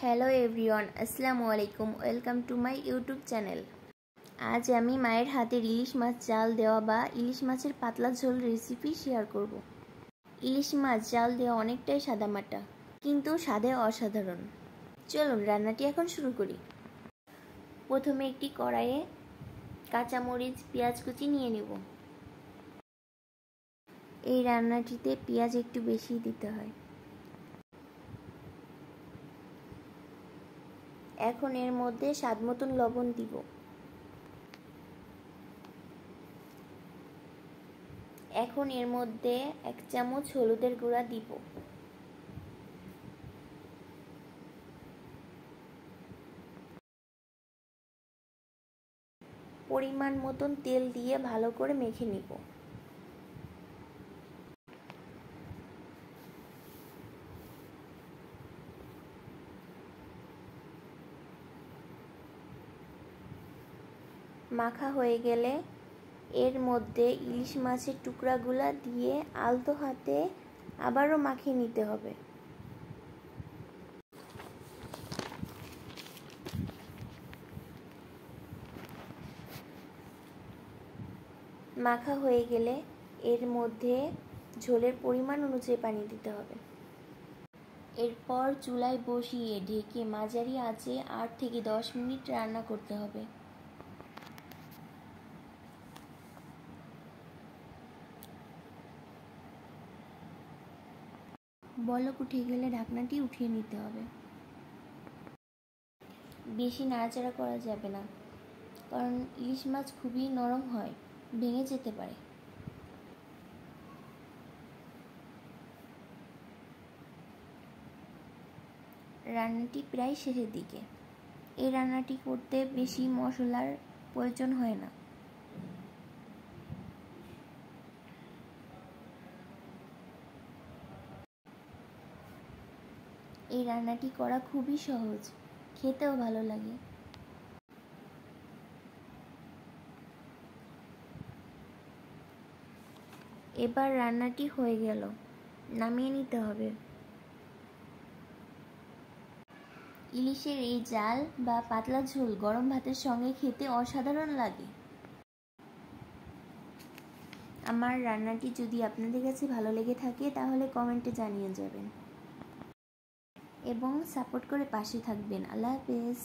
Hello everyone, আসসালামু আলাইকুম। Welcome to my YouTube channel. আজ আমি মায়ের হাতের ইলিশ মাছ জাল দেওয়া বা ইলিশ মাছের পাতলা ঝোল রেসিপি শেয়ার করব। ইলিশ মাছ জাল দেওয়া অনেকটাই সাদামাটা, কিন্তু স্বাদে অসাধারণ। চলুন রান্নাটি এখন শুরু করি। প্রথমে একটি কড়াইয়ে কাঁচামরিচ, পেঁয়াজ কুচি নিয়ে নেব। এই রান্নাটিতে পেঁয়াজ একটু বেশি দিতে হয়। এখন এর মধ্যে স্বাদ মতন লবণ দিব। এখন এর মধ্যে 1 চামচ হলুদের গুঁড়া দিব। পরিমাণ মতন তেল দিয়ে ভালো করে মেখে নিব। মাখা হয়ে গেলে এর মধ্যে ইলিশ মাছের টুকরাগুলা দিয়ে আলতো হাতে আবারও মাখিয়ে নিতে হবে। মাখা হয়ে গেলে এর মধ্যে ঝোলের পরিমাণ অনুযায়ী পানি দিতে হবে। এরপর চুলায় বসিয়ে ঢেকে মাঝারি আঁচে 8 থেকে 10 মিনিট রান্না করতে হবে। বলক উঠে গেলে ঢাকনাটি উঠিয়ে নিতে হবে। বেশি নাড়াচাড়া করা যাবে না, কারণ ইলিশ মাছ খুবই নরম হয়, ভেঙে যেতে পারে। রান্নাটি প্রায় শেষের দিকে। এই রান্নাটি করতে বেশি মশলার প্রয়োজন হয় না। এই রান্নাটি করা খুবই সহজ, খেতেও ভালো লাগে। এবার রান্নাটি হয়ে গেল, নামিয়ে নিতে হবে। ইলিশের এই জাল বা পাতলা ঝোল গরম ভাতের সঙ্গে খেতে অসাধারণ লাগে। আমার রান্নাটি যদি আপনাদের কাছে ভালো লেগে থাকে তাহলে কমেন্টে জানিয়ে যাবেন এবং সাপোর্ট করে পাশে থাকবেন। আল্লাহ হাফেজ।